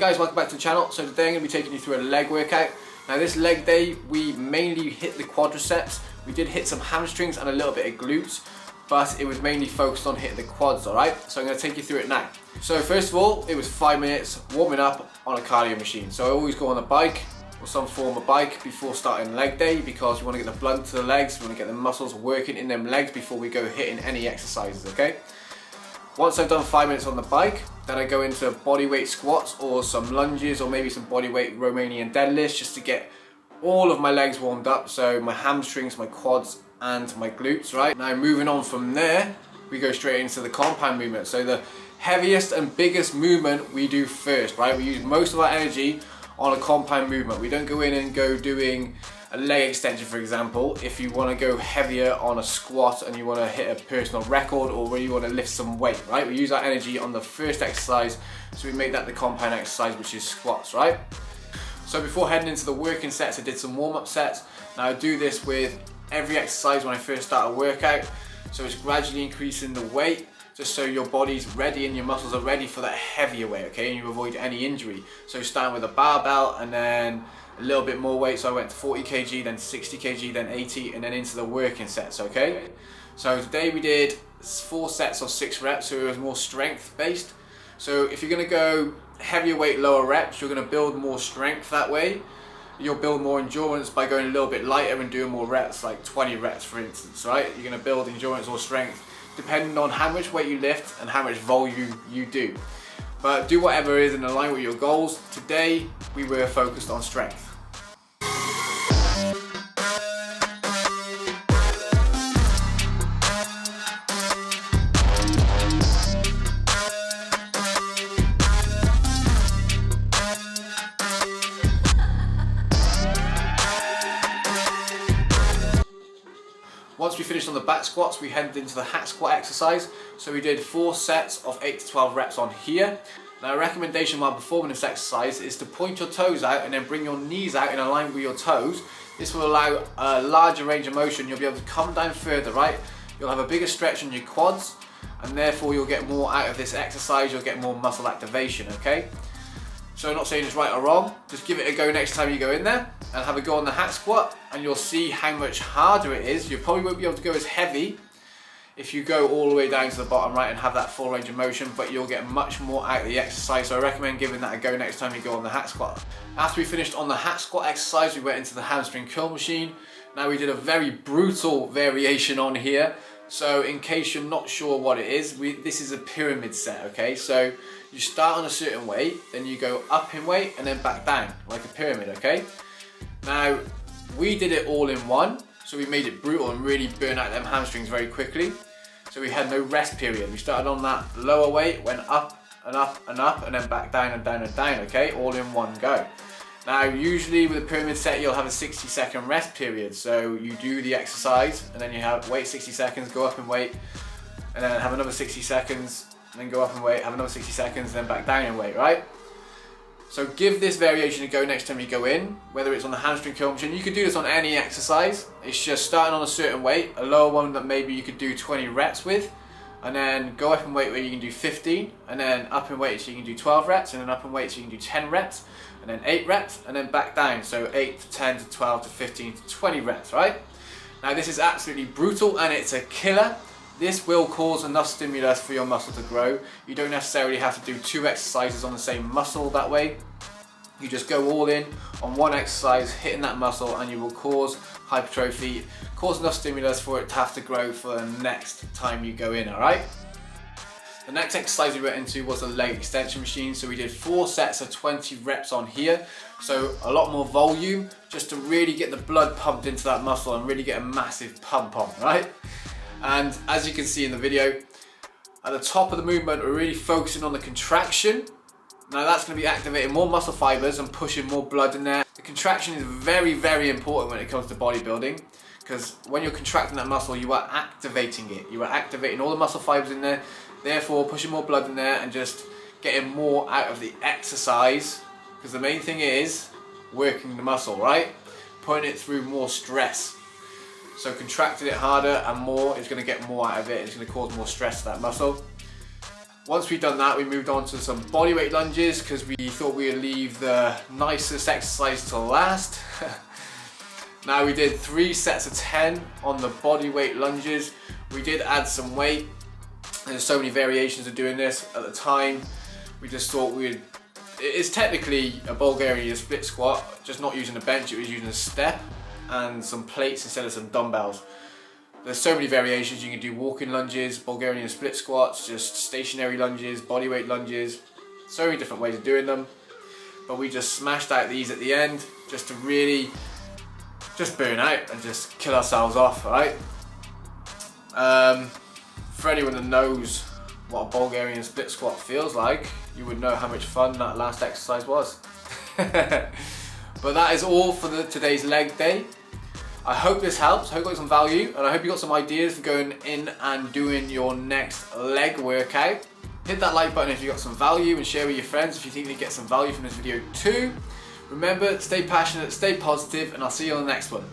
guys, welcome back to the channel. So today I'm going to be taking you through a leg workout. Now this leg day we mainly hit the quadriceps, we did hit some hamstrings and a little bit of glutes, but it was mainly focused on hitting the quads, alright? So I'm going to take you through it now. So first of all, it was 5 minutes warming up on a cardio machine. So I always go on a bike or some form of bike before starting leg day because you want to get the blood to the legs, you want to get the muscles working in them legs before we go hitting any exercises, okay? Once I've done 5 minutes on the bike, then I go into bodyweight squats or some lunges or maybe some bodyweight Romanian deadlifts just to get all of my legs warmed up, so my hamstrings, my quads and my glutes, right? Now moving on from there, we go straight into the compound movement. So the heaviest and biggest movement we do first, right? We use most of our energy on a compound movement. We don't go in and go doing a leg extension, for example. If you want to go heavier on a squat and you want to hit a personal record or where you want to lift some weight, right? We use our energy on the first exercise, so we make that the compound exercise, which is squats, right? So before heading into the working sets, I did some warm-up sets. Now I do this with every exercise when I first start a workout, so it's gradually increasing the weight just so your body's ready and your muscles are ready for that heavier weight, okay, and you avoid any injury. So starting with a barbell and then a little bit more weight, so I went to 40 kg, then 60 kg, then 80, and then into the working sets, okay? So today we did 4 sets of 6 reps, so it was more strength based. So if you're gonna go heavier weight, lower reps, you're gonna build more strength that way. You'll build more endurance by going a little bit lighter and doing more reps, like 20 reps for instance, right? You're gonna build endurance or strength depending on how much weight you lift and how much volume you do. But do whatever is in line with your goals. Today we were focused on strength. Once we finished on the back squats, we headed into the hack squat exercise. So we did 4 sets of 8 to 12 reps on here. Now a recommendation while performing this exercise is to point your toes out and then bring your knees out in alignment with your toes. This will allow a larger range of motion. You'll be able to come down further, right? You'll have a bigger stretch in your quads and therefore you'll get more out of this exercise, you'll get more muscle activation, okay? So I'm not saying it's right or wrong, just give it a go next time you go in there and have a go on the hack squat and you'll see how much harder it is. You probably won't be able to go as heavy if you go all the way down to the bottom, right, and have that full range of motion, but you'll get much more out of the exercise. So I recommend giving that a go next time you go on the hack squat. After we finished on the hack squat exercise, we went into the hamstring curl machine. Now we did a very brutal variation on here. So in case you're not sure what it is, this is a pyramid set, okay? So you start on a certain weight, then you go up in weight and then back down, like a pyramid, okay? Now, we did it all in one, so we made it brutal and really burn out them hamstrings very quickly. So we had no rest period. We started on that lower weight, went up and up and up, and then back down and down and down, okay? All in one go. Now, usually with a pyramid set, you'll have a 60-second rest period. So you do the exercise, and then you have wait 60 seconds, go up in weight, and then have another 60 seconds, and then go up in weight, have another 60 seconds, and then back down in weight, right? So give this variation a go next time you go in, whether it's on the hamstring curl machine. You could do this on any exercise. It's just starting on a certain weight, a lower one that maybe you could do 20 reps with, and then go up in weight where you can do 15, and then up in weight so you can do 12 reps, and then up in weight so you can do 10 reps, and then 8 reps, and then back down, so 8 to 10 to 12 to 15 to 20 reps, right? Now this is absolutely brutal and it's a killer. This will cause enough stimulus for your muscle to grow. You don't necessarily have to do 2 exercises on the same muscle that way. You just go all in on one exercise, hitting that muscle, and you will cause hypertrophy, cause enough stimulus for it to have to grow for the next time you go in, all right? The next exercise we went into was a leg extension machine. So we did 4 sets of 20 reps on here. So a lot more volume, just to really get the blood pumped into that muscle and really get a massive pump on, right? And as you can see in the video, at the top of the movement, we're really focusing on the contraction. Now that's going to be activating more muscle fibers and pushing more blood in there. The contraction is very, very important when it comes to bodybuilding, because when you're contracting that muscle, you are activating it. You are activating all the muscle fibers in there, therefore pushing more blood in there and just getting more out of the exercise, because the main thing is working the muscle, right? Putting it through more stress. So contracting it harder and more is going to get more out of it. It's going to cause more stress to that muscle. Once we'd done that, we moved on to some bodyweight lunges because we thought we would leave the nicest exercise to last. Now we did 3 sets of 10 on the bodyweight lunges. We did add some weight. There's so many variations of doing this. At the time, we just thought it's technically a Bulgarian split squat, just not using a bench, it was using a step and some plates instead of some dumbbells. There's so many variations. You can do walking lunges, Bulgarian split squats, just stationary lunges, bodyweight lunges, so many different ways of doing them. But we just smashed out these at the end just to really just burn out and just kill ourselves off, right? For anyone that knows what a Bulgarian split squat feels like, you would know how much fun that last exercise was. But that is all for today's leg day. I hope this helps, I hope you got some value, and I hope you got some ideas for going in and doing your next leg workout. Hit that like button if you got some value, and share with your friends if you think they get some value from this video too. Remember, stay passionate, stay positive, and I'll see you on the next one.